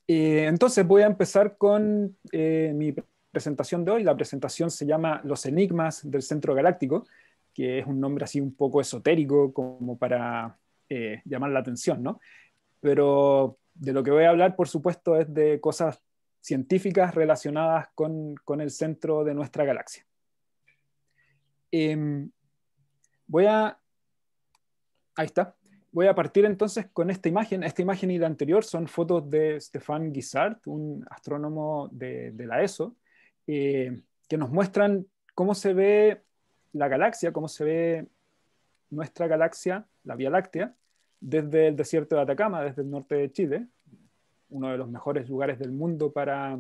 Entonces voy a empezar con mi presentación de hoy. La presentación se llama Los enigmas del centro galáctico, que es un nombre así un poco esotérico como para llamar la atención, ¿no? Pero de lo que voy a hablar, por supuesto, es de cosas científicas relacionadas con el centro de nuestra galaxia. Eh, voy a... Ahí está. Voy a partir entonces con esta imagen. Esta imagen y la anterior son fotos de Stéphane Guissart, un astrónomo de la ESO, que nos muestran cómo se ve la galaxia, cómo se ve nuestra galaxia, la Vía Láctea, desde el desierto de Atacama, desde el norte de Chile, uno de los mejores lugares del mundo para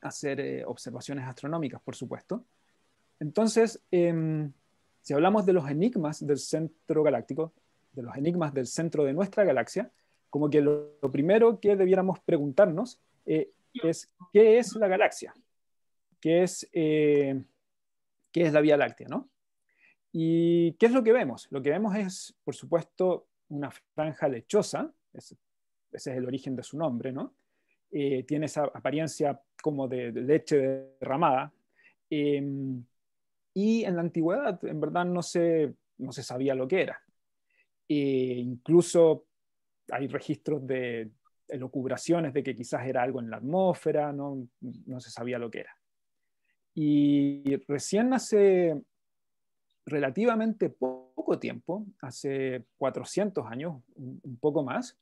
hacer observaciones astronómicas, por supuesto. Entonces, si hablamos de los enigmas del centro galáctico, de los enigmas del centro de nuestra galaxia, como que lo primero que debiéramos preguntarnos es ¿qué es la galaxia? ¿Qué es la Vía Láctea, ¿no? ¿Y qué es lo que vemos? Lo que vemos es, por supuesto, una franja lechosa, ese es el origen de su nombre, ¿no? Tiene esa apariencia como de leche derramada. Y en la antigüedad, en verdad, no se sabía lo que era. Incluso hay registros de elucubraciones de que quizás era algo en la atmósfera, no se sabía lo que era. Y recién hace relativamente poco tiempo, hace 400 años, un poco más,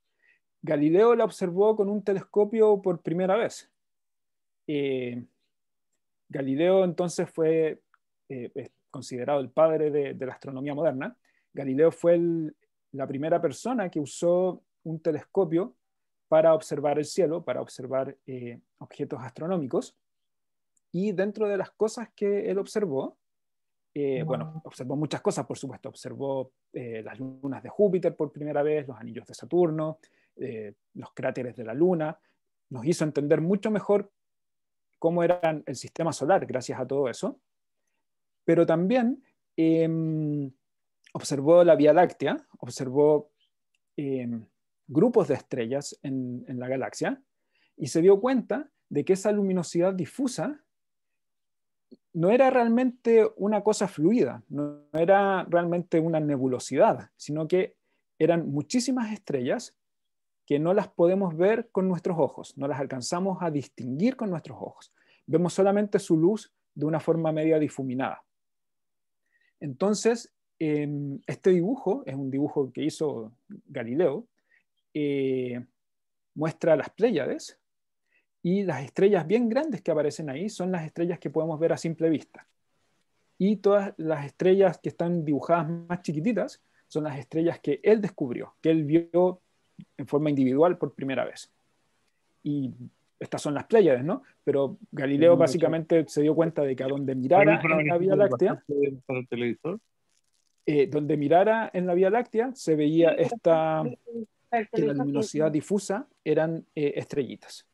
Galileo la observó con un telescopio por primera vez. Eh, Galileo entonces fue considerado el padre de la astronomía moderna. Galileo fue la primera persona que usó un telescopio para observar el cielo, para observar objetos astronómicos. Y dentro de las cosas que él observó, bueno, observó muchas cosas, por supuesto. Observó las lunas de Júpiter por primera vez, los anillos de Saturno, los cráteres de la Luna. Nos hizo entender mucho mejor cómo era el sistema solar gracias a todo eso. Pero también observó la Vía Láctea, observó eh, grupos de estrellas en la galaxia y se dio cuenta de que esa luminosidad difusa no era realmente una cosa fluida, no era realmente una nebulosidad, sino que eran muchísimas estrellas que no las podemos ver con nuestros ojos, no las alcanzamos a distinguir con nuestros ojos. Vemos solamente su luz de una forma media difuminada. Entonces, este dibujo es un dibujo que hizo Galileo, muestra las Pléyades, y las estrellas bien grandes que aparecen ahí son las estrellas que podemos ver a simple vista. Y todas las estrellas que están dibujadas más chiquititas son las estrellas que él descubrió, que él vio en forma individual por primera vez. Y estas son las Pléyades, ¿no? Pero Galileo básicamente se dio cuenta de que a donde mirara en la Vía Láctea, para el televisor. donde mirara en la Vía Láctea se veía que la luminosidad difusa eran estrellitas.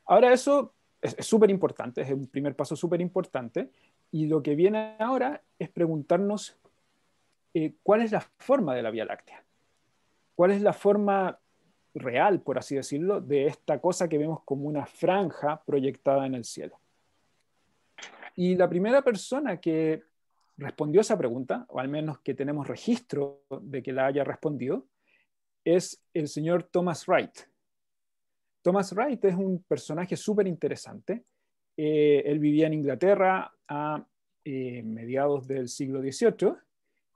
Ahora eso es súper importante, es un primer paso súper importante, y lo que viene ahora es preguntarnos cuál es la forma de la Vía Láctea, cuál es la forma real, por así decirlo, de esta cosa que vemos como una franja proyectada en el cielo. Y la primera persona que respondió esa pregunta, o al menos que tenemos registro de que la haya respondido, es el señor Thomas Wright. Thomas Wright es un personaje súper interesante. Él vivía en Inglaterra a mediados del siglo XVIII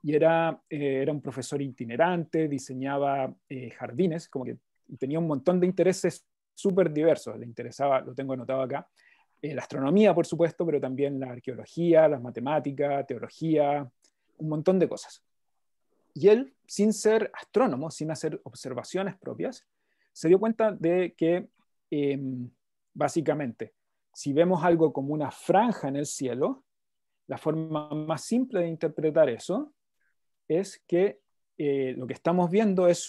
y era un profesor itinerante, diseñaba jardines, como que tenía un montón de intereses súper diversos. Le interesaba, lo tengo anotado acá, la astronomía, por supuesto, pero también la arqueología, las matemáticas, teología, un montón de cosas. Y él, sin ser astrónomo, sin hacer observaciones propias, se dio cuenta de que básicamente, si vemos algo como una franja en el cielo, la forma más simple de interpretar eso es que lo que estamos viendo es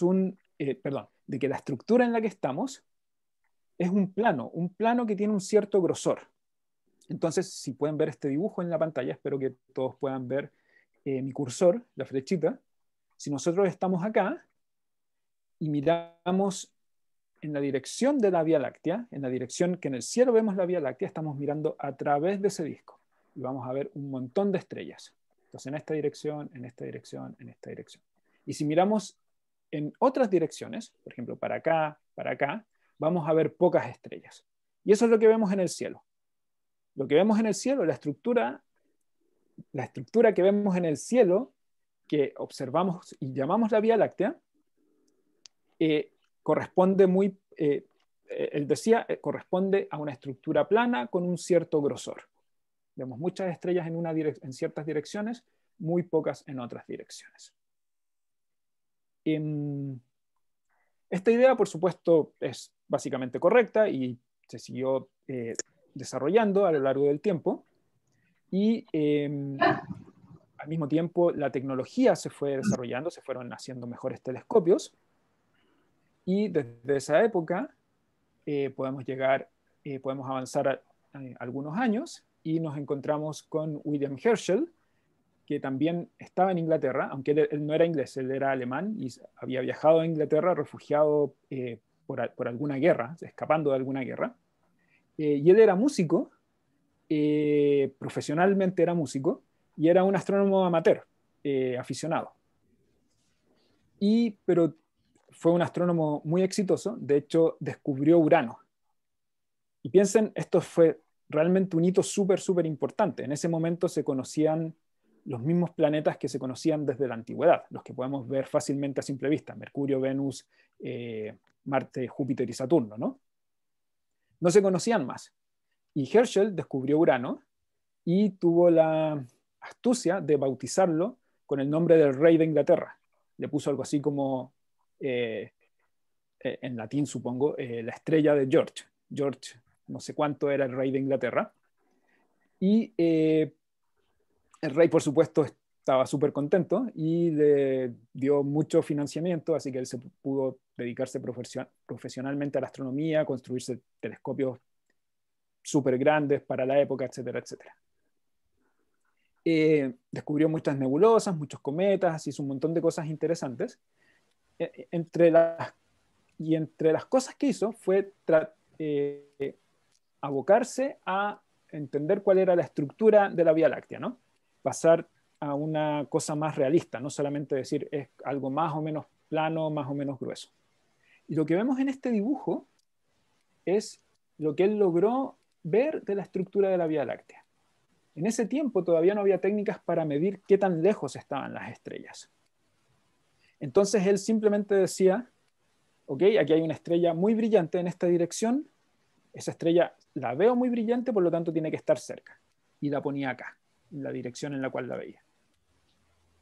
de que la estructura en la que estamos es un plano que tiene un cierto grosor. Entonces, si pueden ver este dibujo en la pantalla, espero que todos puedan ver mi cursor, la flechita. Si nosotros estamos acá y miramos en la dirección de la Vía Láctea, en la dirección que en el cielo vemos la Vía Láctea, estamos mirando a través de ese disco y vamos a ver un montón de estrellas. Entonces, en esta dirección, en esta dirección, en esta dirección. Y si miramos en otras direcciones, por ejemplo, para acá, vamos a ver pocas estrellas. Y eso es lo que vemos en el cielo. Lo que vemos en el cielo, la estructura que vemos en el cielo, que observamos y llamamos la Vía Láctea, corresponde él decía, corresponde a una estructura plana con un cierto grosor. Vemos muchas estrellas en ciertas direcciones, muy pocas en otras direcciones. Esta idea, por supuesto, es básicamente correcta y se siguió desarrollando a lo largo del tiempo. Y al mismo tiempo la tecnología se fue desarrollando, se fueron haciendo mejores telescopios. Y desde esa época podemos avanzar algunos años y nos encontramos con William Herschel, que también estaba en Inglaterra, aunque él no era inglés, él era alemán y había viajado a Inglaterra refugiado por alguna guerra, escapando de alguna guerra. Y él era músico, profesionalmente era músico, y era un astrónomo amateur, aficionado. Pero fue un astrónomo muy exitoso, de hecho descubrió Urano. Y piensen, esto fue realmente un hito súper, súper importante. En ese momento se conocían los mismos planetas que se conocían desde la antigüedad, los que podemos ver fácilmente a simple vista, Mercurio, Venus, Marte, Júpiter y Saturno, ¿no? No se conocían más. Y Herschel descubrió Urano y tuvo la astucia de bautizarlo con el nombre del rey de Inglaterra. Le puso algo así como, en latín supongo, la estrella de George. George, no sé cuánto era el rey de Inglaterra. Y el rey, por supuesto, estaba súper contento y le dio mucho financiamiento, así que él se pudo dedicarse profesionalmente a la astronomía, construirse telescopios súper grandes para la época, etcétera, etcétera. Descubrió muchas nebulosas, muchos cometas, hizo un montón de cosas interesantes. Entre las cosas que hizo fue abocarse a entender cuál era la estructura de la Vía Láctea, ¿no? Pasar a una cosa más realista, no solamente decir es algo más o menos plano, más o menos grueso. Y lo que vemos en este dibujo es lo que él logró ver de la estructura de la Vía Láctea. En ese tiempo todavía no había técnicas para medir qué tan lejos estaban las estrellas. Entonces él simplemente decía, ok, aquí hay una estrella muy brillante en esta dirección, esa estrella la veo muy brillante, por lo tanto tiene que estar cerca. Y la ponía acá, en la dirección en la cual la veía.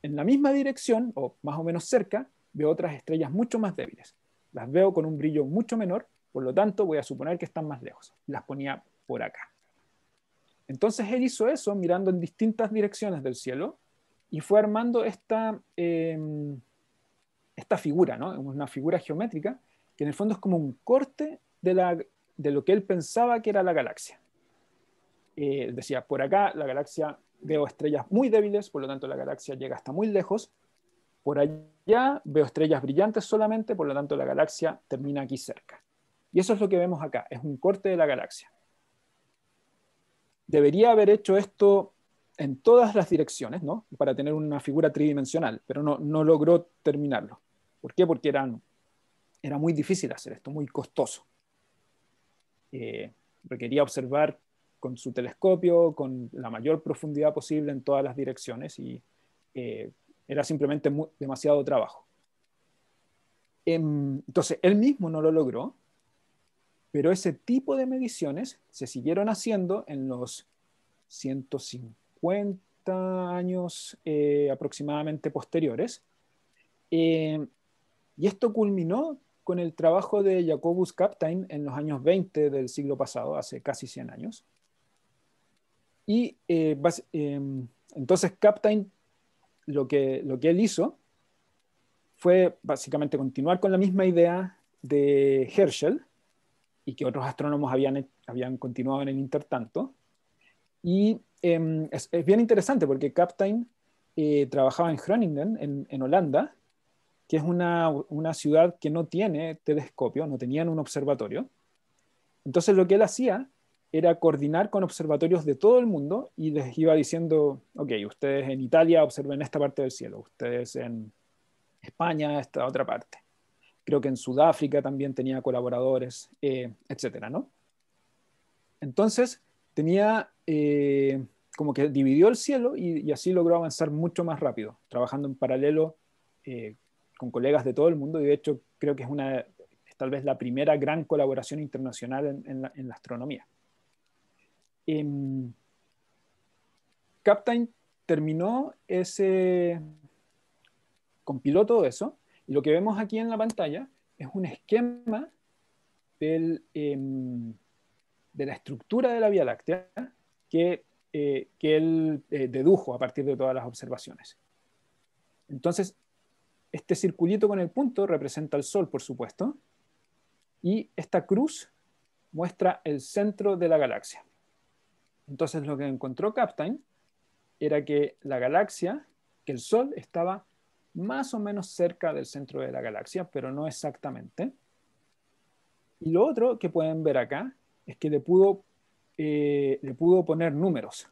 En la misma dirección, o más o menos cerca, veo otras estrellas mucho más débiles. Las veo con un brillo mucho menor, por lo tanto voy a suponer que están más lejos. Las ponía por acá. Entonces él hizo eso mirando en distintas direcciones del cielo y fue armando esta figura, ¿no? Una figura geométrica que en el fondo es como un corte de lo que él pensaba que era la galaxia. Decía, por acá la galaxia veo estrellas muy débiles, por lo tanto la galaxia llega hasta muy lejos. Por allá veo estrellas brillantes solamente, por lo tanto la galaxia termina aquí cerca. Y eso es lo que vemos acá, es un corte de la galaxia. Debería haber hecho esto en todas las direcciones, ¿no? Para tener una figura tridimensional, pero no logró terminarlo. ¿Por qué? Porque era muy difícil hacer esto, muy costoso. Requería observar con su telescopio, con la mayor profundidad posible en todas las direcciones y era simplemente demasiado trabajo. Entonces, él mismo no lo logró, pero ese tipo de mediciones se siguieron haciendo en los 150 años aproximadamente posteriores. Y esto culminó con el trabajo de Jacobus Kapteyn en los años 20 del siglo pasado, hace casi 100 años. Y entonces Kapteyn lo que él hizo fue básicamente continuar con la misma idea de Herschel y que otros astrónomos habían continuado en el intertanto. Y es bien interesante porque Kapteyn trabajaba en Groningen, en Holanda, que es una ciudad que no tiene telescopio, no tenían un observatorio. Entonces lo que él hacía era coordinar con observatorios de todo el mundo y les iba diciendo, ok, ustedes en Italia observen esta parte del cielo, ustedes en España esta otra parte. Creo que en Sudáfrica también tenía colaboradores, etcétera, ¿no? Entonces tenía como que dividió el cielo y así logró avanzar mucho más rápido, trabajando en paralelo eh, con colegas de todo el mundo, y de hecho creo que es tal vez la primera gran colaboración internacional en la astronomía. Kapteyn terminó compiló todo eso, y lo que vemos aquí en la pantalla es un esquema de la estructura de la Vía Láctea que él dedujo a partir de todas las observaciones. Entonces, este circulito con el punto representa el Sol, por supuesto, y esta cruz muestra el centro de la galaxia. Entonces, lo que encontró Kapteyn era que la galaxia, que el Sol estaba más o menos cerca del centro de la galaxia, pero no exactamente. Y lo otro que pueden ver acá es que le pudo poner números.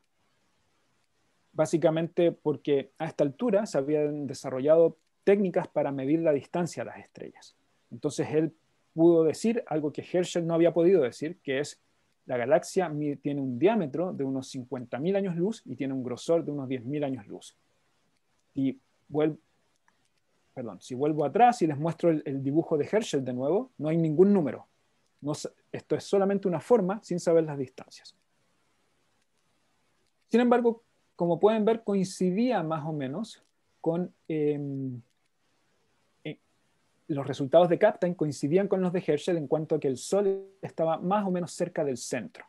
Básicamente porque a esta altura se habían desarrollado técnicas para medir la distancia a las estrellas. Entonces él pudo decir algo que Herschel no había podido decir, que es la galaxia tiene un diámetro de unos 50.000 años luz y tiene un grosor de unos 10.000 años luz. Y si vuelvo atrás y les muestro el dibujo de Herschel de nuevo, no hay ningún número. No, esto es solamente una forma sin saber las distancias. Sin embargo, como pueden ver, coincidía más o menos con los resultados de Kapteyn coincidían con los de Herschel en cuanto a que el Sol estaba más o menos cerca del centro.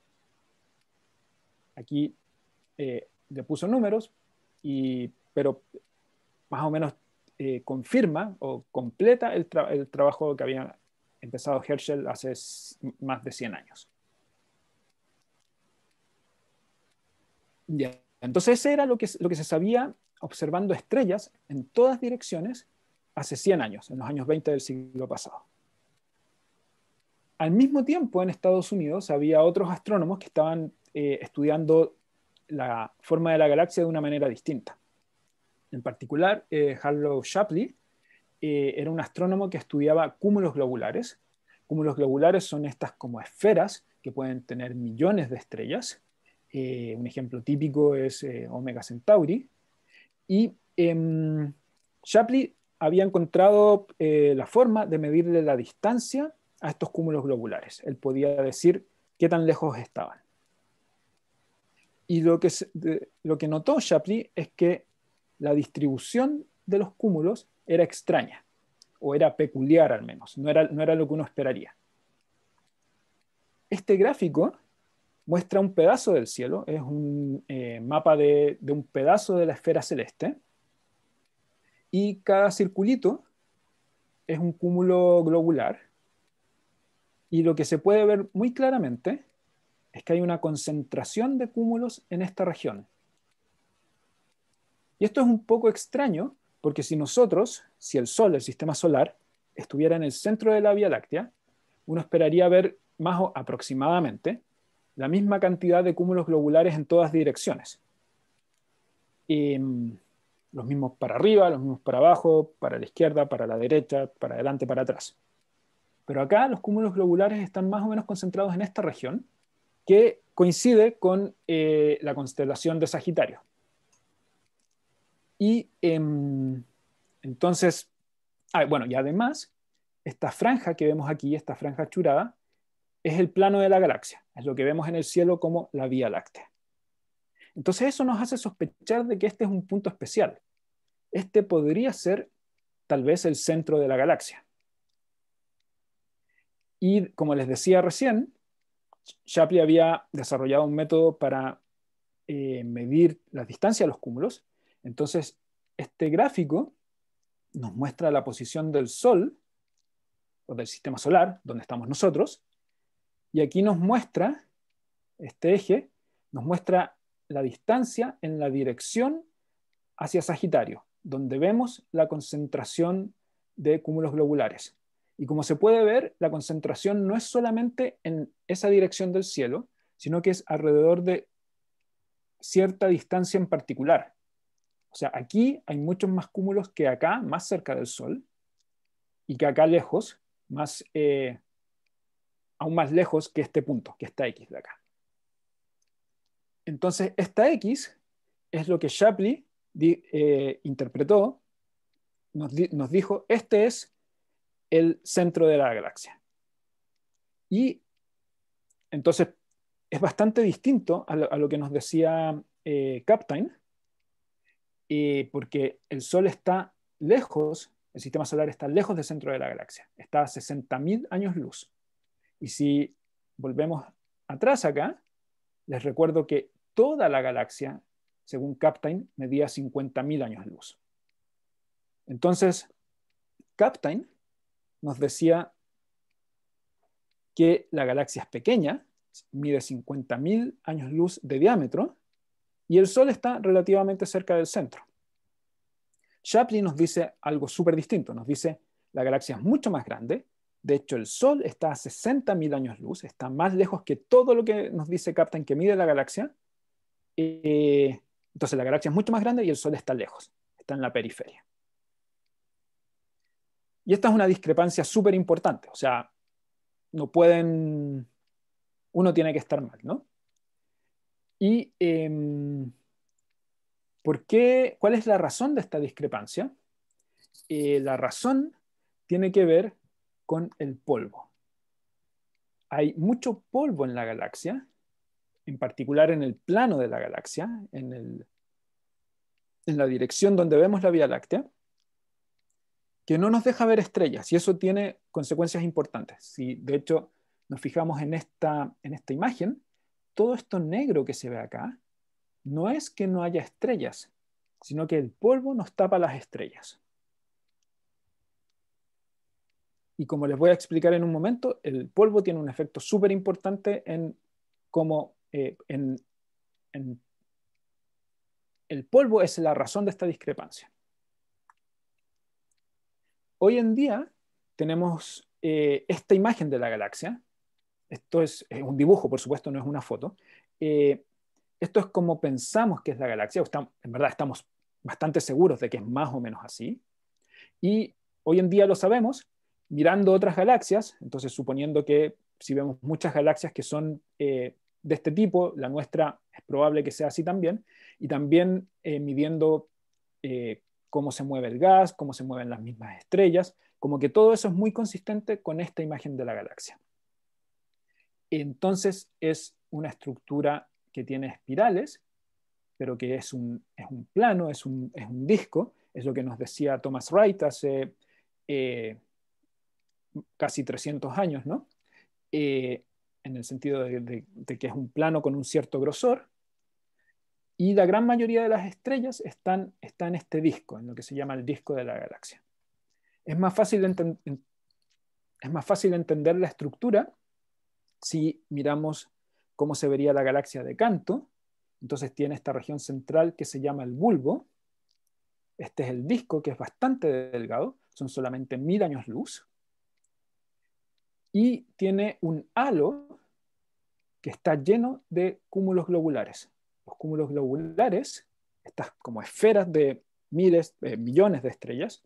Aquí le puso números, pero más o menos confirma o completa el trabajo que había empezado Herschel hace más de 100 años. Ya. Entonces, ese era lo que se sabía observando estrellas en todas direcciones hace 100 años, en los años 20 del siglo pasado. Al mismo tiempo, en Estados Unidos había otros astrónomos que estaban estudiando la forma de la galaxia de una manera distinta. En particular, Harlow Shapley era un astrónomo que estudiaba cúmulos globulares. Cúmulos globulares son estas como esferas que pueden tener millones de estrellas. Un ejemplo típico es Omega Centauri. Y Shapley había encontrado la forma de medirle la distancia a estos cúmulos globulares. Él podía decir qué tan lejos estaban. Y lo que notó Shapley es que la distribución de los cúmulos era extraña, o era peculiar al menos, no era lo que uno esperaría. Este gráfico muestra un pedazo del cielo, es un mapa de un pedazo de la esfera celeste, y cada circulito es un cúmulo globular, y lo que se puede ver muy claramente es que hay una concentración de cúmulos en esta región. Y esto es un poco extraño, porque si el Sol, el sistema solar, estuviera en el centro de la Vía Láctea, uno esperaría ver más aproximadamente la misma cantidad de cúmulos globulares en todas direcciones. Y, los mismos para arriba, los mismos para abajo, para la izquierda, para la derecha, para adelante, para atrás. Pero acá los cúmulos globulares están más o menos concentrados en esta región, que coincide con la constelación de Sagitario. Y entonces, bueno, y además, esta franja que vemos aquí, esta franja achurada, es el plano de la galaxia, es lo que vemos en el cielo como la Vía Láctea. Entonces eso nos hace sospechar de que este es un punto especial. Este podría ser tal vez el centro de la galaxia. Y como les decía recién, Shapley había desarrollado un método para medir la distancia a los cúmulos. Entonces, este gráfico nos muestra la posición del Sol o del sistema solar, donde estamos nosotros, y aquí nos muestra, este eje, nos muestra la distancia en la dirección hacia Sagitario, donde vemos la concentración de cúmulos globulares. Y como se puede ver, la concentración no es solamente en esa dirección del cielo, sino que es alrededor de cierta distancia en particular. O sea, aquí hay muchos más cúmulos que acá, más cerca del Sol, y que acá lejos, aún más lejos que este punto, que esta X de acá. Entonces, esta X es lo que Shapley interpretó, nos dijo, este es el centro de la galaxia. Y entonces es bastante distinto a lo que nos decía Kapteyn, porque el Sol está lejos, el sistema solar está lejos del centro de la galaxia, está a 60.000 años luz. Y si volvemos atrás acá, les recuerdo que toda la galaxia, según Kapteyn, medía 50.000 años luz. Entonces, Kapteyn nos decía que la galaxia es pequeña, mide 50.000 años luz de diámetro, y el Sol está relativamente cerca del centro. Shapley nos dice algo súper distinto, nos dice la galaxia es mucho más grande, de hecho el Sol está a 60.000 años luz, está más lejos que todo lo que nos dice Kapteyn que mide la galaxia. Entonces la galaxia es mucho más grande y el Sol está lejos, está en la periferia. Y esta es una discrepancia súper importante, o sea, no pueden, uno tiene que estar mal, ¿no? Y ¿cuál es la razón de esta discrepancia? La razón tiene que ver con el polvo. Hay mucho polvo en la galaxia, en particular en el plano de la galaxia, en la dirección donde vemos la Vía Láctea, que no nos deja ver estrellas, y eso tiene consecuencias importantes. Si de hecho nos fijamos en esta imagen, todo esto negro que se ve acá, no es que no haya estrellas, sino que el polvo nos tapa las estrellas. Y como les voy a explicar en un momento, el polvo tiene un efecto súper importante en cómo el polvo es la razón de esta discrepancia. Hoy en día tenemos esta imagen de la galaxia. Esto es un dibujo, por supuesto, no es una foto. Esto es como pensamos que es la galaxia. En verdad estamos bastante seguros de que es más o menos así. Y hoy en día lo sabemos mirando otras galaxias, entonces suponiendo que si vemos muchas galaxias que son de este tipo, la nuestra es probable que sea así también, y también midiendo cómo se mueve el gas, cómo se mueven las mismas estrellas, como que todo eso es muy consistente con esta imagen de la galaxia. Entonces es una estructura que tiene espirales, pero que es un plano, es un disco, es lo que nos decía Thomas Wright hace casi 300 años, ¿no? En el sentido de que es un plano con un cierto grosor, y la gran mayoría de las estrellas están en este disco, en lo que se llama el disco de la galaxia. Es más fácil entender la estructura si miramos cómo se vería la galaxia de Canto. Entonces tiene esta región central que se llama el bulbo. Este es el disco, que es bastante delgado, son solamente 1000 años luz. Y tiene un halo que está lleno de cúmulos globulares. Los cúmulos globulares, estas como esferas de millones de estrellas,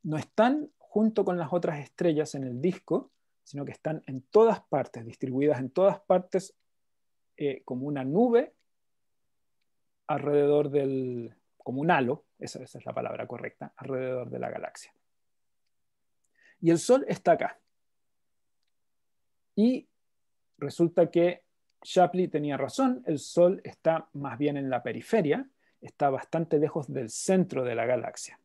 no están junto con las otras estrellas en el disco, sino que están en todas partes, distribuidas en todas partes, como una nube alrededor como un halo, esa es la palabra correcta, alrededor de la galaxia. Y el Sol está acá. Y resulta que Shapley tenía razón, el Sol está más bien en la periferia, está bastante lejos del centro de la galaxia.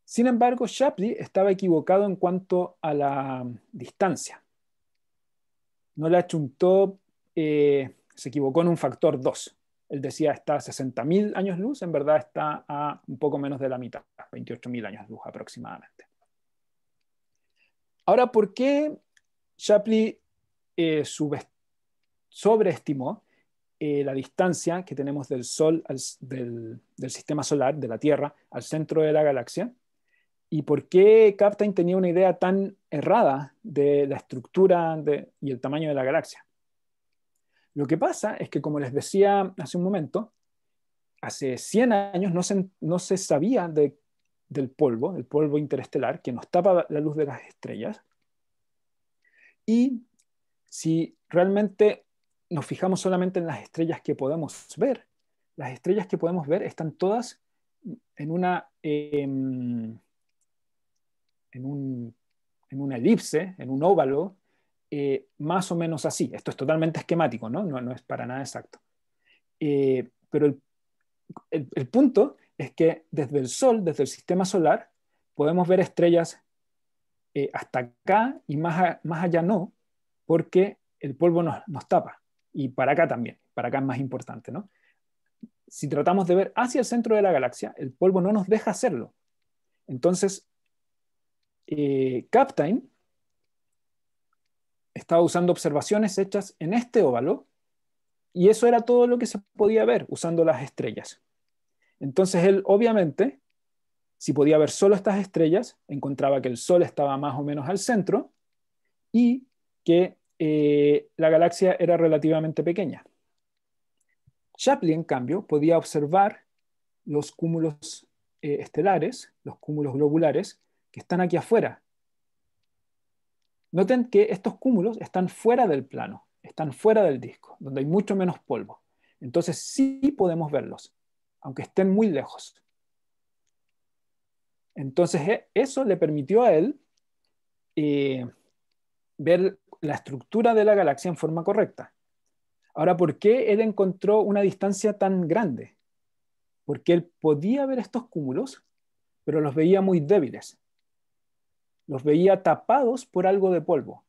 Sin embargo, Shapley estaba equivocado en cuanto a la distancia. No la achuntó, se equivocó en un factor 2. Él decía está a 60.000 años luz, en verdad está a un poco menos de la mitad, 28.000 años luz aproximadamente. Ahora, ¿por qué Shapley sobreestimó? la distancia que tenemos del Sol, del sistema solar, de la Tierra, al centro de la galaxia, y por qué Kapteyn tenía una idea tan errada de la estructura y el tamaño de la galaxia. Lo que pasa es que, como les decía hace un momento, hace 100 años no se sabía del polvo, el polvo interestelar, que nos tapa la luz de las estrellas. Y si realmente nos fijamos solamente en las estrellas que podemos ver, las estrellas que podemos ver están todas en una elipse, en un óvalo, más o menos así. Esto es totalmente esquemático, ¿no? No es para nada exacto. Pero el punto es que desde el Sol, desde el sistema solar, podemos ver estrellas hasta acá y más allá no, porque el polvo nos tapa. Y para acá también, para acá es más importante, ¿no? Si tratamos de ver hacia el centro de la galaxia, el polvo no nos deja hacerlo. Entonces, Kapteyn estaba usando observaciones hechas en este óvalo, y eso era todo lo que se podía ver usando las estrellas. Entonces él, obviamente, si podía ver solo estas estrellas, encontraba que el Sol estaba más o menos al centro y que la galaxia era relativamente pequeña. Shapley, en cambio, podía observar los cúmulos estelares, los cúmulos globulares, que están aquí afuera. Noten que estos cúmulos están fuera del plano, están fuera del disco, donde hay mucho menos polvo. Entonces sí podemos verlos, aunque estén muy lejos. Entonces eso le permitió a él eh, ver la estructura de la galaxia en forma correcta. Ahora, ¿por qué él encontró una distancia tan grande? Porque él podía ver estos cúmulos, pero los veía muy débiles. Los veía tapados por algo de polvo.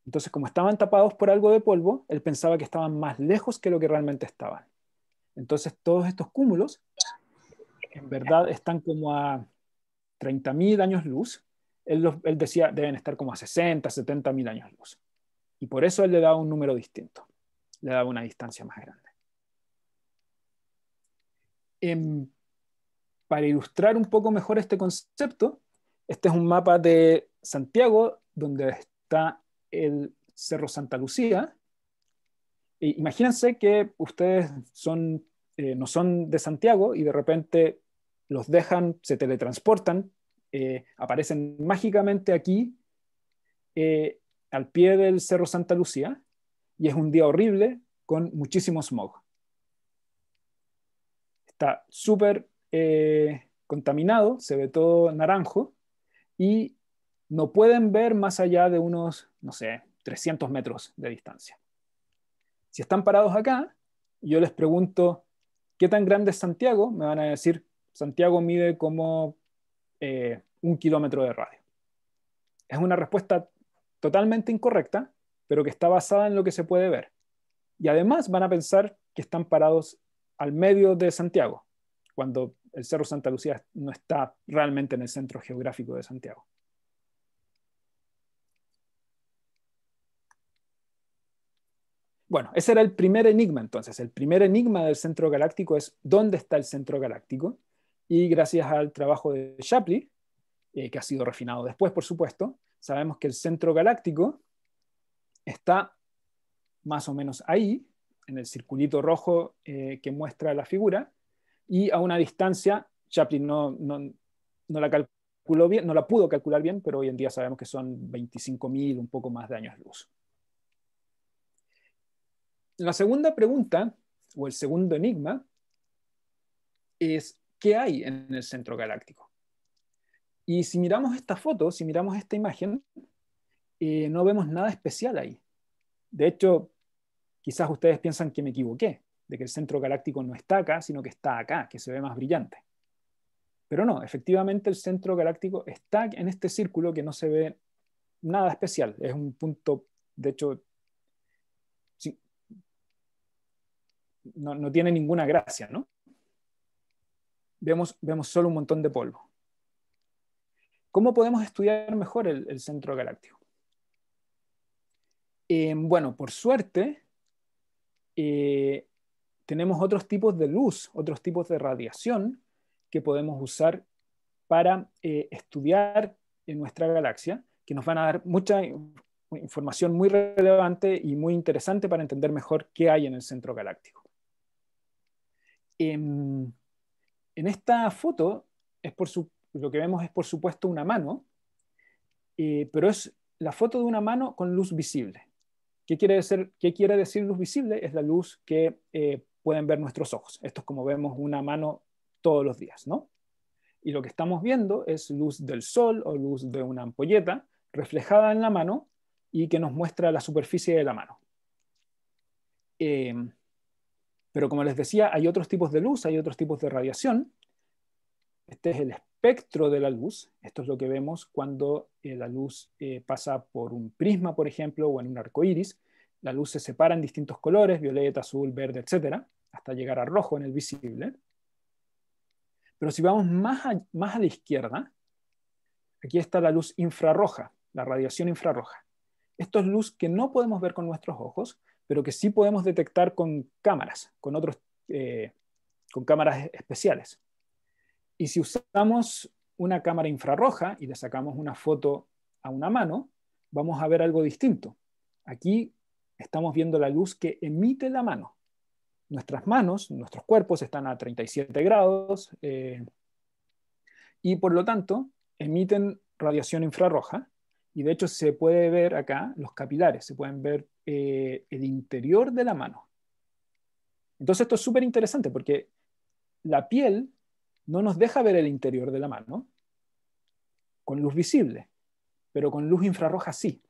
Entonces, como estaban tapados por algo de polvo, él pensaba que estaban más lejos que lo que realmente estaban. Entonces, todos estos cúmulos, en verdad, están como a 30.000 años luz. Él decía, deben estar como a 60, 70.000 años luz. Y por eso él le daba un número distinto. Le daba una distancia más grande. En, para ilustrar un poco mejor este concepto, este es un mapa de Santiago, donde está el Cerro Santa Lucía. Imagínense que ustedes no son de Santiago y de repente los dejan, se teletransportan, aparecen mágicamente aquí al pie del Cerro Santa Lucía, y es un día horrible con muchísimo smog. Está súper contaminado, se ve todo naranjo y no pueden ver más allá de unos, no sé, 300 metros de distancia. Si están parados acá, y yo les pregunto, ¿qué tan grande es Santiago? Me van a decir, Santiago mide como 1 kilómetro de radio. Es una respuesta totalmente incorrecta, pero que está basada en lo que se puede ver. Y además van a pensar que están parados al medio de Santiago, cuando el Cerro Santa Lucía no está realmente en el centro geográfico de Santiago. Bueno, ese era el primer enigma entonces. El primer enigma del centro galáctico es ¿dónde está el centro galáctico? Y gracias al trabajo de Shapley, que ha sido refinado después, por supuesto, sabemos que el centro galáctico está más o menos ahí, en el circulito rojo que muestra la figura, y a una distancia, Shapley no la calculó bien, no la pudo calcular bien, pero hoy en día sabemos que son 25.000, un poco más de años luz. La segunda pregunta, o el segundo enigma, es ¿qué hay en el centro galáctico? Y si miramos esta foto, si miramos esta imagen, no vemos nada especial ahí. De hecho, quizás ustedes piensan que me equivoqué, de que el centro galáctico no está acá, sino que está acá, que se ve más brillante. Pero no, efectivamente el centro galáctico está en este círculo que no se ve nada especial. Es un punto, de hecho, sí, no tiene ninguna gracia, ¿no? Vemos solo un montón de polvo. ¿Cómo podemos estudiar mejor el centro galáctico? Bueno, por suerte, tenemos otros tipos de luz, otros tipos de radiación que podemos usar para estudiar en nuestra galaxia, que nos van a dar mucha información muy relevante y muy interesante para entender mejor qué hay en el centro galáctico. En esta foto lo que vemos es por supuesto una mano, pero es la foto de una mano con luz visible. ¿Qué quiere decir luz visible? Es la luz que pueden ver nuestros ojos. Esto es como vemos una mano todos los días, ¿no? Y lo que estamos viendo es luz del sol o luz de una ampolleta reflejada en la mano y que nos muestra la superficie de la mano. Pero como les decía, hay otros tipos de luz, hay otros tipos de radiación. Este es el espectro de la luz. Esto es lo que vemos cuando la luz pasa por un prisma, por ejemplo, o en un arco iris. La luz se separa en distintos colores, violeta, azul, verde, etcétera, hasta llegar a rojo en el visible. Pero si vamos más a la izquierda, aquí está la luz infrarroja, la radiación infrarroja. Esto es luz que no podemos ver con nuestros ojos, pero que sí podemos detectar con cámaras, con cámaras especiales. Y si usamos una cámara infrarroja y le sacamos una foto a una mano, vamos a ver algo distinto. Aquí estamos viendo la luz que emite la mano. Nuestras manos, nuestros cuerpos están a 37 grados y por lo tanto emiten radiación infrarroja y de hecho se puede ver acá los capilares, se pueden ver el interior de la mano. Entonces esto es súper interesante porque la piel no nos deja ver el interior de la mano con luz visible, pero con luz infrarroja sí.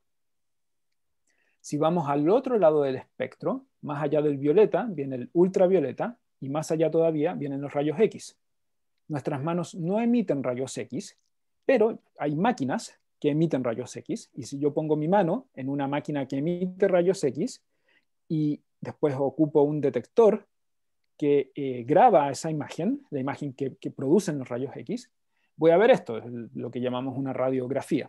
Si vamos al otro lado del espectro, más allá del violeta, viene el ultravioleta y más allá todavía vienen los rayos X. Nuestras manos no emiten rayos X, pero hay máquinas que emiten rayos X y si yo pongo mi mano en una máquina que emite rayos X y después ocupo un detector que graba esa imagen, la imagen que producen los rayos X, voy a ver esto, es lo que llamamos una radiografía.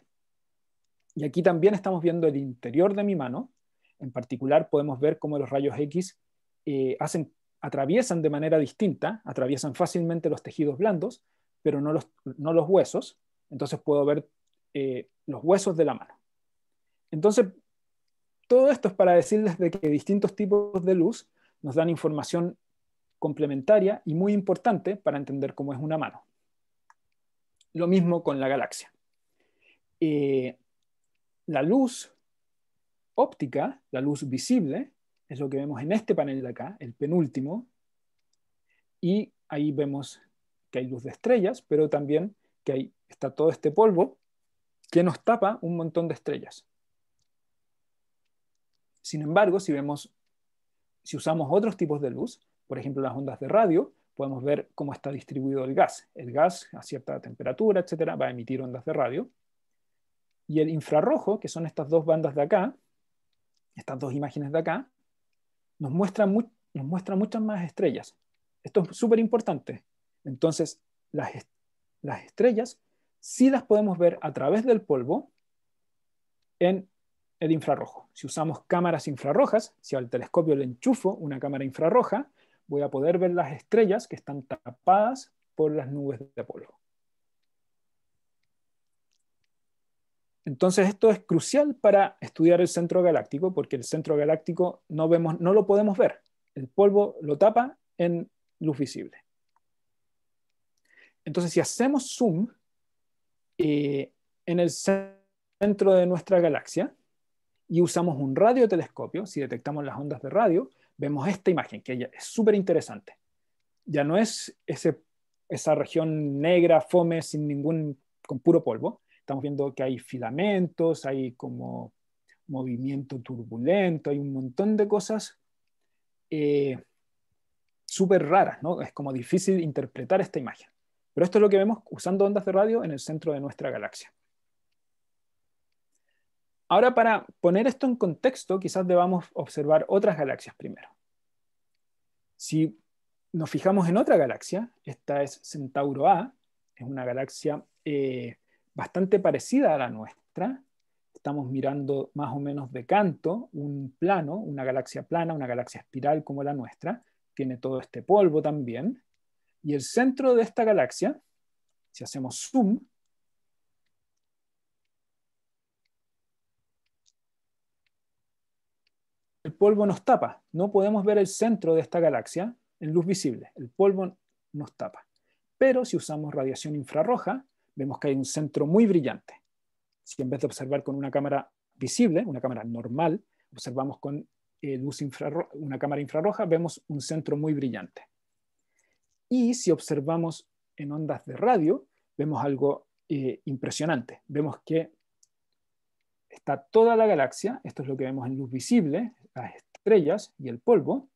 Y aquí también estamos viendo el interior de mi mano. En particular podemos ver cómo los rayos X atraviesan de manera distinta, atraviesan fácilmente los tejidos blandos, pero no los huesos. Entonces puedo ver los huesos de la mano. Entonces, todo esto es para decirles de que distintos tipos de luz nos dan información complementaria y muy importante para entender cómo es una mano. Lo mismo con la galaxia. La luz óptica, la luz visible, es lo que vemos en este panel de acá, el penúltimo, y ahí vemos que hay luz de estrellas, pero también que ahí está todo este polvo que nos tapa un montón de estrellas. Sin embargo, si usamos otros tipos de luz, por ejemplo las ondas de radio, podemos ver cómo está distribuido el gas. El gas a cierta temperatura, etcétera, va a emitir ondas de radio. Y el infrarrojo, que son estas dos bandas de acá, estas dos imágenes de acá, nos muestra muchas más estrellas. Esto es súper importante. Entonces, las estrellas sí las podemos ver a través del polvo en el infrarrojo. Si usamos cámaras infrarrojas, si al telescopio le enchufo una cámara infrarroja, voy a poder ver las estrellas que están tapadas por las nubes de polvo. Entonces esto es crucial para estudiar el centro galáctico, porque el centro galáctico no lo podemos ver. El polvo lo tapa en luz visible. Entonces si hacemos zoom en el centro de nuestra galaxia y usamos un radiotelescopio, si detectamos las ondas de radio, vemos esta imagen, que es súper interesante. Ya no es esa región negra, fome, con puro polvo. Estamos viendo que hay filamentos, hay como movimiento turbulento, hay un montón de cosas súper raras, ¿no? Es como difícil interpretar esta imagen. Pero esto es lo que vemos usando ondas de radio en el centro de nuestra galaxia. Ahora, para poner esto en contexto, quizás debamos observar otras galaxias primero. Si nos fijamos en otra galaxia, esta es Centauro A, es una galaxia bastante parecida a la nuestra. Estamos mirando más o menos de canto un plano, una galaxia plana, una galaxia espiral como la nuestra, tiene todo este polvo también, y el centro de esta galaxia, si hacemos zoom, el polvo nos tapa. No podemos ver el centro de esta galaxia en luz visible. El polvo nos tapa. Pero si usamos radiación infrarroja, vemos que hay un centro muy brillante. Si en vez de observar con una cámara visible, una cámara normal, observamos con una cámara infrarroja, vemos un centro muy brillante. Y si observamos en ondas de radio, vemos algo impresionante. Vemos que está toda la galaxia, esto es lo que vemos en luz visible, las estrellas y el polvo,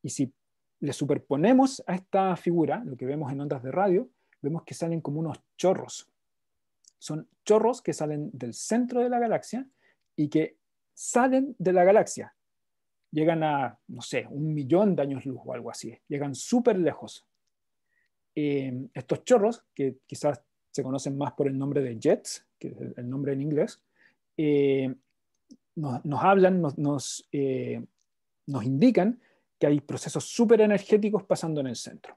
y si le superponemos a esta figura, lo que vemos en ondas de radio, vemos que salen como unos chorros. Son chorros que salen del centro de la galaxia y que salen de la galaxia. Llegan a, no sé, 1.000.000 de años luz o algo así. Llegan súper lejos. Estos chorros, que quizás se conocen más por el nombre de jets, que es el nombre en inglés, nos hablan, nos indican que hay procesos súper energéticos pasando en el centro.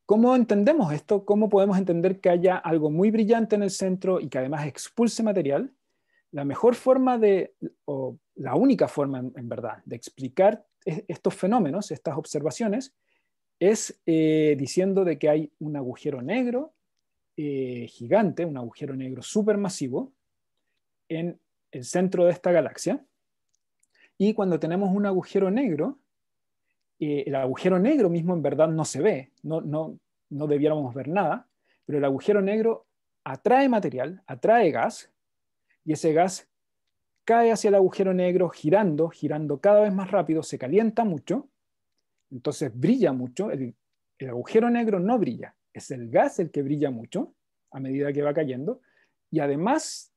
¿Cómo entendemos esto? ¿Cómo podemos entender que haya algo muy brillante en el centro y que además expulse material? La mejor forma o la única forma en verdad de explicar estos fenómenos, estas observaciones, es diciendo de que hay un agujero negro gigante, un agujero negro supermasivo en el centro de esta galaxia. Y cuando tenemos un agujero negro, el agujero negro mismo en verdad no se ve, no debiéramos ver nada, pero el agujero negro atrae material, atrae gas, y ese gas cae hacia el agujero negro girando cada vez más rápido, se calienta mucho, entonces brilla mucho. El agujero negro no brilla, es el gas el que brilla mucho a medida que va cayendo, y además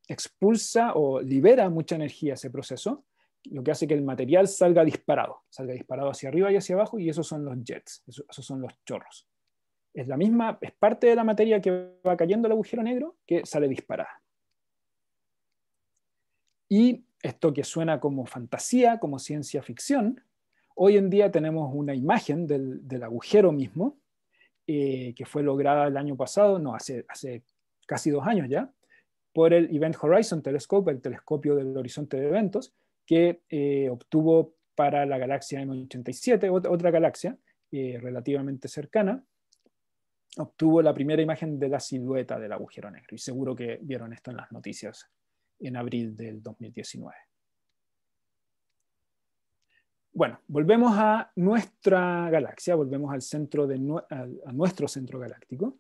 expulsa o libera mucha energía ese proceso, lo que hace que el material salga disparado hacia arriba y hacia abajo, y esos son los jets, esos son los chorros. Es parte de la materia que va cayendo al agujero negro que sale disparada. Y esto que suena como fantasía, como ciencia ficción, hoy en día tenemos una imagen del agujero mismo, que fue lograda el año pasado, no, hace casi 2 años ya, por el Event Horizon Telescope, el telescopio del horizonte de eventos, que obtuvo para la galaxia M87, otra galaxia relativamente cercana, obtuvo la primera imagen de la silueta del agujero negro. Y seguro que vieron esto en las noticias en abril del 2019. Bueno, volvemos a nuestra galaxia, volvemos al centro a nuestro centro galáctico.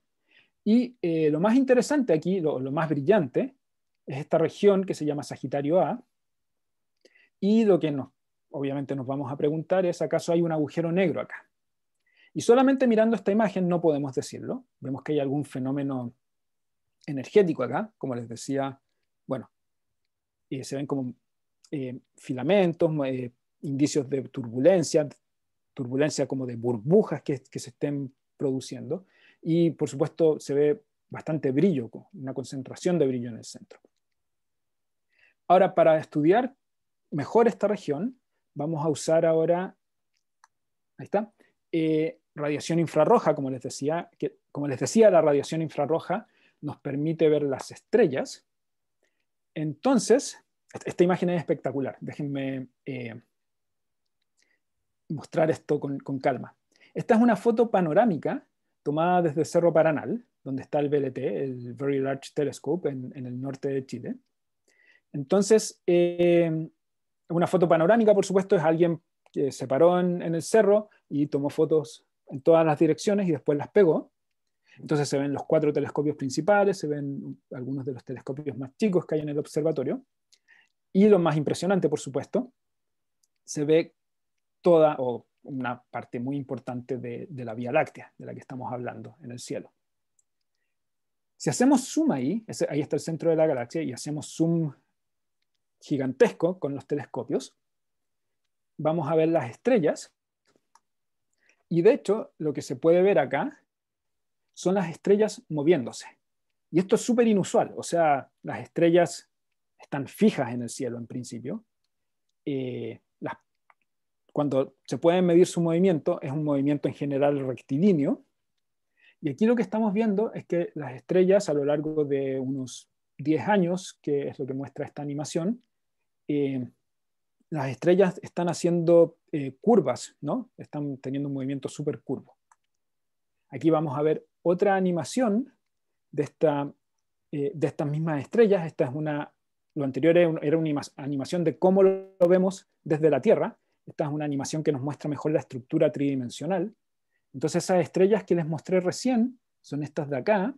Y lo más interesante aquí, lo más brillante, es esta región que se llama Sagitario A. Y lo que obviamente nos vamos a preguntar es, ¿acaso hay un agujero negro acá? Y solamente mirando esta imagen no podemos decirlo. Vemos que hay algún fenómeno energético acá, como les decía. Bueno, se ven como filamentos, indicios de turbulencia como de burbujas que se estén produciendo. Y por supuesto se ve bastante brillo, una concentración de brillo en el centro. Ahora, para estudiar mejor esta región, vamos a usar ahora, ahí está, radiación infrarroja, como les decía, la radiación infrarroja nos permite ver las estrellas. Entonces, esta imagen es espectacular. Déjenme mostrar esto con calma. Esta es una foto panorámica tomada desde Cerro Paranal, donde está el VLT, el Very Large Telescope, en el norte de Chile. Entonces, una foto panorámica, por supuesto, es alguien que se paró en el cerro y tomó fotos en todas las direcciones y después las pegó. Entonces se ven los 4 telescopios principales, se ven algunos de los telescopios más chicos que hay en el observatorio. Y lo más impresionante, por supuesto, se ve toda o una parte muy importante de la Vía Láctea, de la que estamos hablando en el cielo. Si hacemos zoom ahí está el centro de la galaxia, y hacemos zoom gigantesco con los telescopios, vamos a ver las estrellas. Y de hecho, lo que se puede ver acá son las estrellas moviéndose. Y esto es súper inusual. O sea, las estrellas están fijas en el cielo en principio. Las cuando se puede medir su movimiento, es un movimiento en general rectilíneo. Y aquí lo que estamos viendo es que las estrellas a lo largo de unos 10 años, que es lo que muestra esta animación, las estrellas están haciendo curvas, ¿no? Están teniendo un movimiento súper curvo. Aquí vamos a ver otra animación de estas mismas estrellas. Esta es lo anterior era una animación de cómo lo vemos desde la Tierra. Esta es una animación que nos muestra mejor la estructura tridimensional. Entonces esas estrellas que les mostré recién son estas de acá,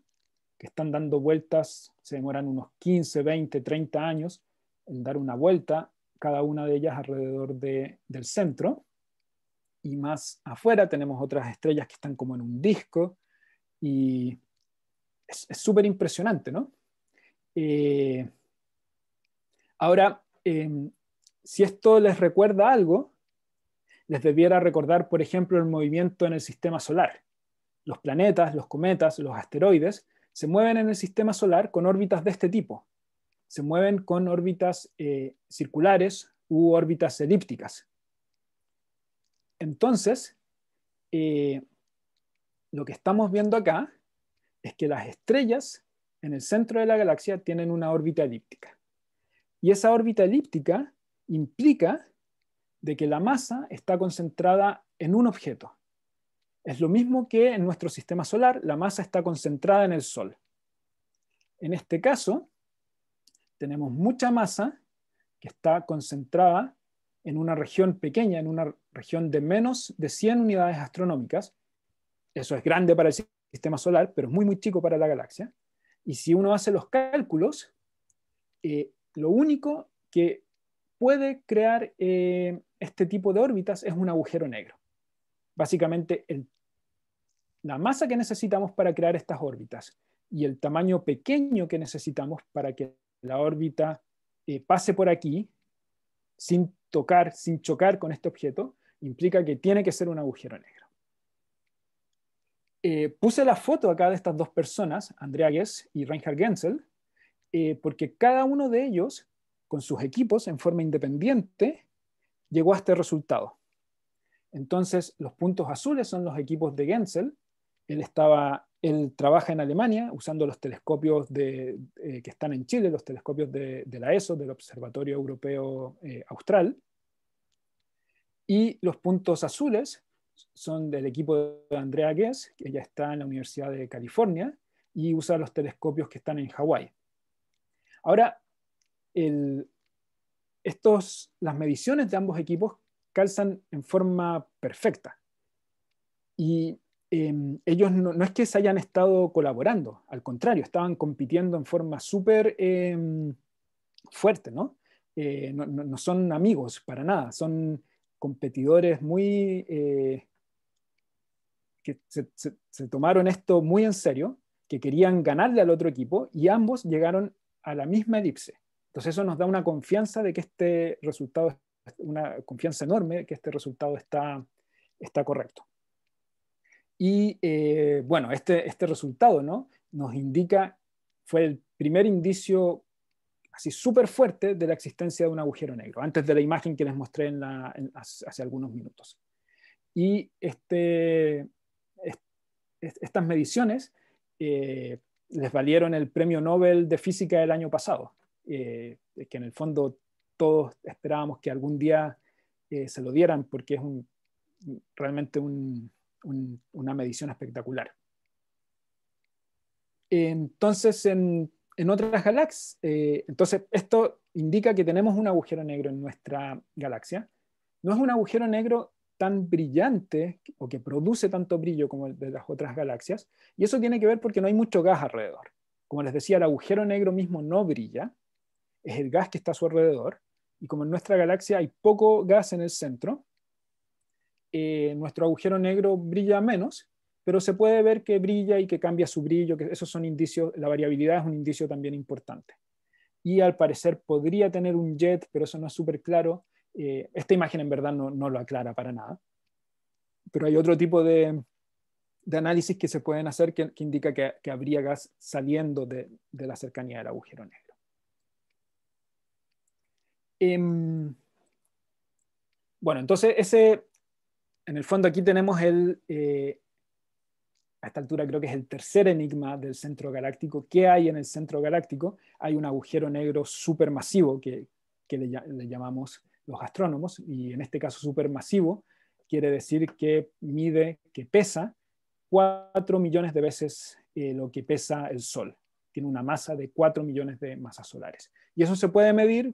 que están dando vueltas, se demoran unos 15, 20, 30 años en dar una vuelta, cada una de ellas alrededor del centro. Y más afuera tenemos otras estrellas que están como en un disco, y es súper impresionante, ¿no? Eh, Ahora, si esto les recuerda algo, les debiera recordar, por ejemplo, el movimiento en el sistema solar. Los planetas, los cometas, los asteroides se mueven en el sistema solar con órbitas de este tipo. Se mueven con órbitas circulares u órbitas elípticas. Entonces, lo que estamos viendo acá es que las estrellas en el centro de la galaxia tienen una órbita elíptica. Y esa órbita elíptica implica de que la masa está concentrada en un objeto. Es lo mismo que en nuestro sistema solar, la masa está concentrada en el Sol. En este caso, tenemos mucha masa que está concentrada en una región pequeña, en una región de menos de 100 unidades astronómicas. Eso es grande para el sistema solar, pero es muy, muy chico para la galaxia. Y si uno hace los cálculos, lo único que puede crear este tipo de órbitas es un agujero negro. Básicamente, la masa que necesitamos para crear estas órbitas y el tamaño pequeño que necesitamos para que la órbita pase por aquí sin tocar, sin chocar con este objeto, implica que tiene que ser un agujero negro. Puse la foto acá de estas dos personas, Andrea Ghez y Reinhard Genzel, porque cada uno de ellos, con sus equipos en forma independiente, llegó a este resultado. Entonces, los puntos azules son los equipos de Genzel. Él trabaja en Alemania usando los telescopios que están en Chile, los telescopios de la ESO, del Observatorio Europeo Austral. Y los puntos azules son del equipo de Andrea Ghez, que ella está en la Universidad de California y usa los telescopios que están en Hawái. Ahora, las mediciones de ambos equipos calzan en forma perfecta. Y ellos no es que se hayan estado colaborando, al contrario, estaban compitiendo en forma súper fuerte, ¿no? No son amigos para nada, son competidores muy que se tomaron esto muy en serio, que querían ganarle al otro equipo y ambos llegaron a la misma elipse. Entonces eso nos da una confianza de que este resultado, una confianza enorme de que este resultado está correcto. Y bueno, este resultado, ¿no? Nos indica, fue el primer indicio así súper fuerte de la existencia de un agujero negro, antes de la imagen que les mostré hace algunos minutos. Y estas mediciones les valieron el Premio Nobel de Física del año pasado, que en el fondo todos esperábamos que algún día se lo dieran porque es realmente una medición espectacular. Entonces, en otras galaxias, entonces esto indica que tenemos un agujero negro en nuestra galaxia. No es un agujero negro tan brillante o que produce tanto brillo como el de las otras galaxias, y eso tiene que ver porque no hay mucho gas alrededor. Como les decía, el agujero negro mismo no brilla, es el gas que está a su alrededor, y como en nuestra galaxia hay poco gas en el centro, nuestro agujero negro brilla menos, pero se puede ver que brilla y que cambia su brillo, que esos son indicios, la variabilidad es un indicio también importante. Y al parecer podría tener un jet, pero eso no es súper claro. Esta imagen en verdad no lo aclara para nada. Pero hay otro tipo de análisis que se pueden hacer que indica que habría gas saliendo de la cercanía del agujero negro. Bueno, entonces en el fondo aquí tenemos a esta altura creo que es el tercer enigma del centro galáctico. ¿Qué hay en el centro galáctico? Hay un agujero negro supermasivo que le llamamos los astrónomos, y en este caso supermasivo quiere decir que mide, que pesa 4 millones de veces lo que pesa el Sol. Tiene una masa de 4 millones de masas solares. Y eso se puede medir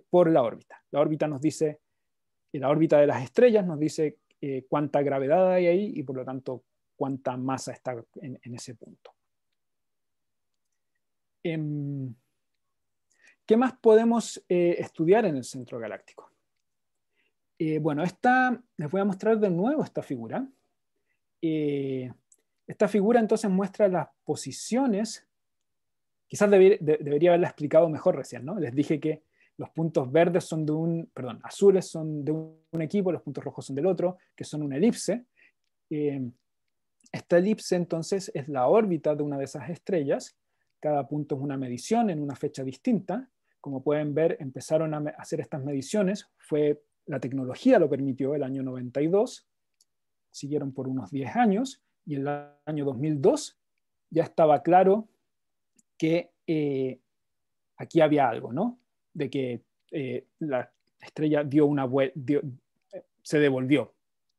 por la órbita. La órbita nos dice, la órbita de las estrellas nos dice cuánta gravedad hay ahí y por lo tanto cuánta masa está en ese punto. ¿Qué más podemos estudiar en el centro galáctico? Bueno, les voy a mostrar de nuevo esta figura. Esta figura entonces muestra las posiciones. Quizás debería haberla explicado mejor recién, ¿no? Les dije que los puntos verdes son azules son de un equipo, los puntos rojos son del otro, que son una elipse. Esta elipse entonces es la órbita de una de esas estrellas. Cada punto es una medición en una fecha distinta. Como pueden ver, empezaron a hacer estas mediciones. La tecnología lo permitió el año 92. Siguieron por unos 10 años. Y en el año 2002 ya estaba claro que aquí había algo, ¿no? De que la estrella se devolvió,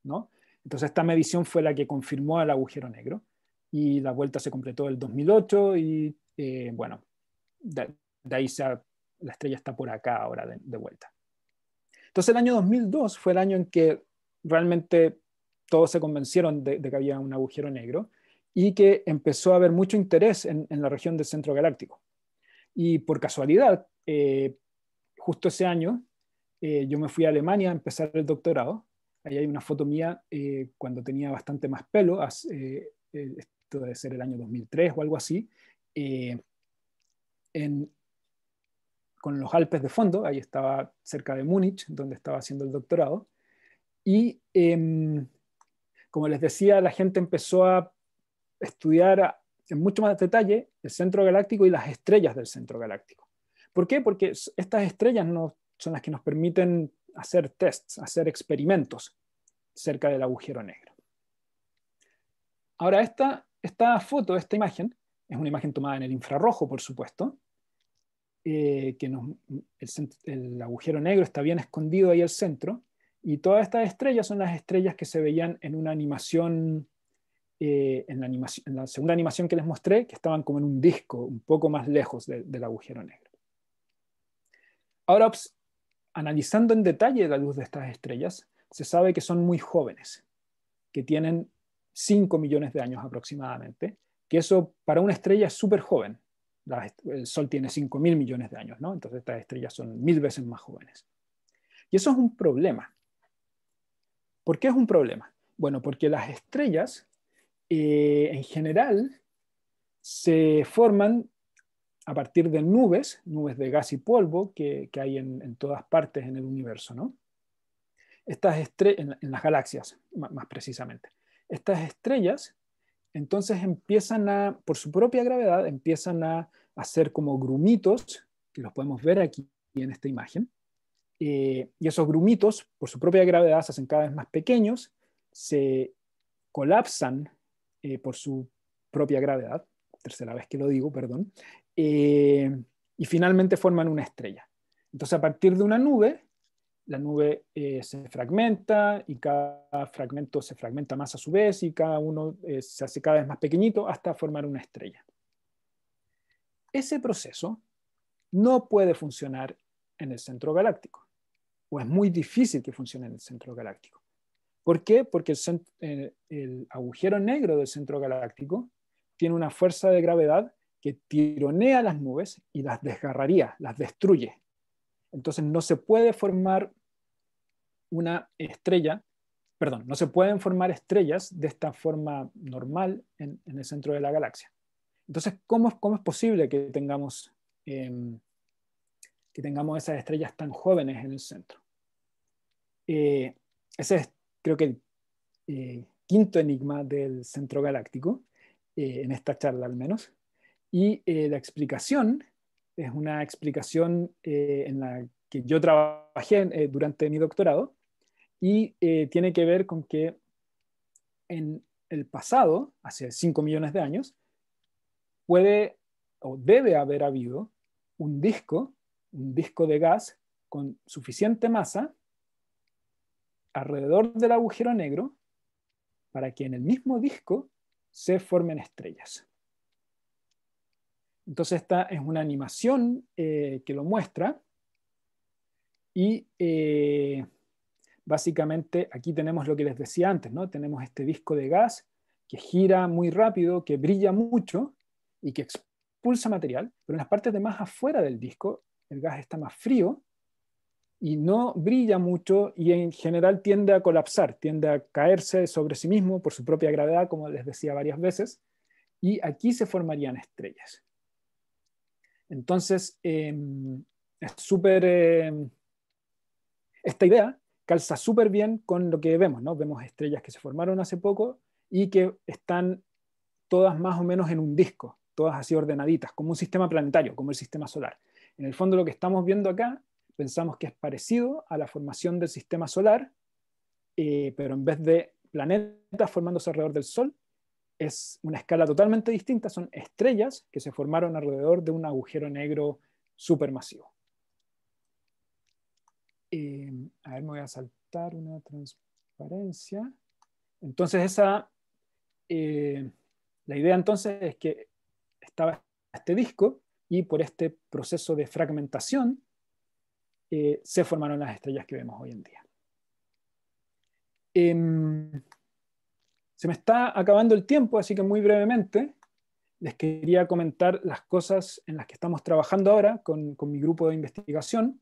¿no? Entonces esta medición fue la que confirmó el agujero negro y la vuelta se completó el 2008 y bueno, de ahí la estrella está por acá ahora de vuelta. Entonces el año 2002 fue el año en que realmente todos se convencieron de que había un agujero negro y que empezó a haber mucho interés en la región del centro galáctico. Y por casualidad, justo ese año, yo me fui a Alemania a empezar el doctorado. Ahí hay una foto mía cuando tenía bastante más pelo, esto debe ser el año 2003 o algo así, con los Alpes de fondo. Ahí estaba cerca de Múnich, donde estaba haciendo el doctorado. Y como les decía, la gente empezó a estudiar en mucho más detalle el centro galáctico y las estrellas del centro galáctico. ¿Por qué? Porque estas estrellas son las que nos permiten hacer tests, hacer experimentos cerca del agujero negro. Ahora, esta foto, esta imagen, es una imagen tomada en el infrarrojo, por supuesto, el agujero negro está bien escondido ahí al centro, y todas estas estrellas son las estrellas que se veían en una animación, en la segunda animación que les mostré, que estaban como en un disco un poco más lejos del agujero negro. Ahora, analizando en detalle la luz de estas estrellas, se sabe que son muy jóvenes, que tienen 5 millones de años aproximadamente, que eso para una estrella es súper joven. El Sol tiene 5.000 millones de años, ¿no? Entonces estas estrellas son 1000 veces más jóvenes. Y eso es un problema. ¿Por qué es un problema? Bueno, porque las estrellas en general se forman a partir de nubes de gas y polvo que hay en todas partes en el universo, ¿no? Estas estrellas, en las galaxias, más precisamente. Estas estrellas entonces por su propia gravedad, empiezan a hacer como grumitos, que los podemos ver aquí en esta imagen, y esos grumitos, por su propia gravedad, se hacen cada vez más pequeños, se colapsan por su propia gravedad, tercera vez que lo digo, perdón, y finalmente forman una estrella. Entonces, a partir de una nube, la nube se fragmenta y cada fragmento se fragmenta más a su vez y cada uno se hace cada vez más pequeñito hasta formar una estrella. Ese proceso no puede funcionar en el centro galáctico, o es muy difícil que funcione en el centro galáctico. ¿Por qué? Porque el agujero negro del centro galáctico tiene una fuerza de gravedad que tironea las nubes y las desgarraría, las destruye. Entonces no se puede formar una estrella, perdón, no se pueden formar estrellas de esta forma normal en el centro de la galaxia. Entonces, ¿cómo es posible que tengamos esas estrellas tan jóvenes en el centro? Ese es, creo que, el quinto enigma del centro galáctico, en esta charla al menos. Y la explicación es una explicación en la que yo trabajé durante mi doctorado, y tiene que ver con que en el pasado, hace 5 millones de años, puede o debe haber habido un disco de gas con suficiente masa alrededor del agujero negro para que en el mismo disco se formen estrellas. Entonces esta es una animación que lo muestra y básicamente aquí tenemos lo que les decía antes, ¿no? Tenemos este disco de gas que gira muy rápido, que brilla mucho y que expulsa material, pero en las partes de más afuera del disco el gas está más frío y no brilla mucho y en general tiende a colapsar, tiende a caerse sobre sí mismo por su propia gravedad, como les decía varias veces, y aquí se formarían estrellas. Entonces, es súper... esta idea calza súper bien con lo que vemos, ¿no? Vemos estrellas que se formaron hace poco y que están todas más o menos en un disco, todas así ordenaditas, como un sistema planetario, como el sistema solar. En el fondo lo que estamos viendo acá, pensamos que es parecido a la formación del sistema solar, pero en vez de planetas formándose alrededor del Sol, es una escala totalmente distinta, son estrellas que se formaron alrededor de un agujero negro supermasivo. A ver, me voy a saltar una transparencia. Entonces, la idea entonces es que estaba este disco y por este proceso de fragmentación se formaron las estrellas que vemos hoy en día. Se me está acabando el tiempo, así que muy brevemente les quería comentar las cosas en las que estamos trabajando ahora con mi grupo de investigación.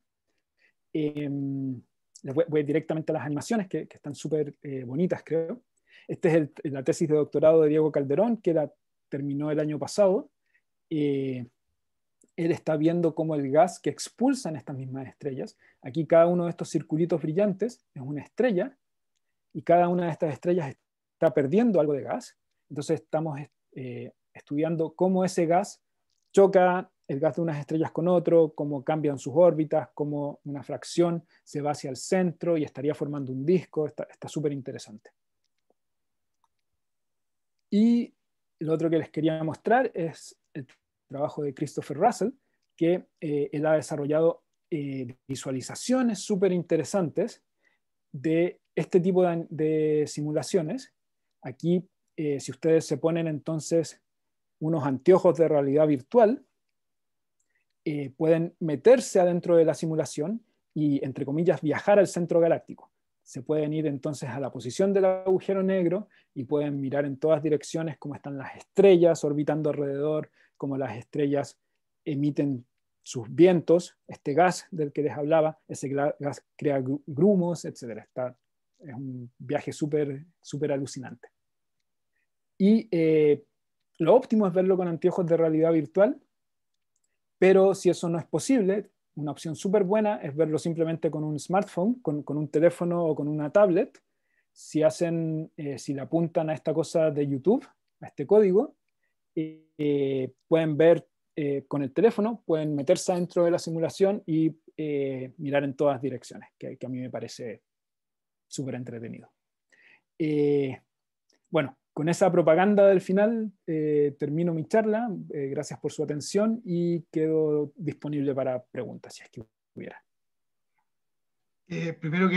Voy directamente a las animaciones que están súper bonitas, creo. Esta es la tesis de doctorado de Diego Calderón, que terminó el año pasado. Él está viendo cómo el gas que expulsan estas mismas estrellas, aquí cada uno de estos circulitos brillantes es una estrella, y cada una de estas estrellas está perdiendo algo de gas. Entonces estamos estudiando cómo ese gas choca el gas de unas estrellas con otro, cómo cambian sus órbitas, cómo una fracción se va hacia el centro y estaría formando un disco. Está súper interesante. Y lo otro que les quería mostrar es el trabajo de Christopher Russell, que él ha desarrollado visualizaciones súper interesantes de este tipo de simulaciones. Aquí, si ustedes se ponen entonces unos anteojos de realidad virtual, pueden meterse adentro de la simulación y, entre comillas, viajar al centro galáctico. Se pueden ir entonces a la posición del agujero negro y pueden mirar en todas direcciones cómo están las estrellas orbitando alrededor, cómo las estrellas emiten sus vientos, este gas del que les hablaba, ese gas crea grumos, etc. Es un viaje súper súper alucinante. Y lo óptimo es verlo con anteojos de realidad virtual, pero si eso no es posible, una opción súper buena es verlo simplemente con un smartphone, con un teléfono o con una tablet. Si le apuntan a esta cosa de YouTube, a este código, pueden ver con el teléfono, pueden meterse dentro de la simulación y mirar en todas direcciones, que a mí me parece súper entretenido. Bueno, con esa propaganda del final termino mi charla. Gracias por su atención y quedo disponible para preguntas si es que hubiera. Primero que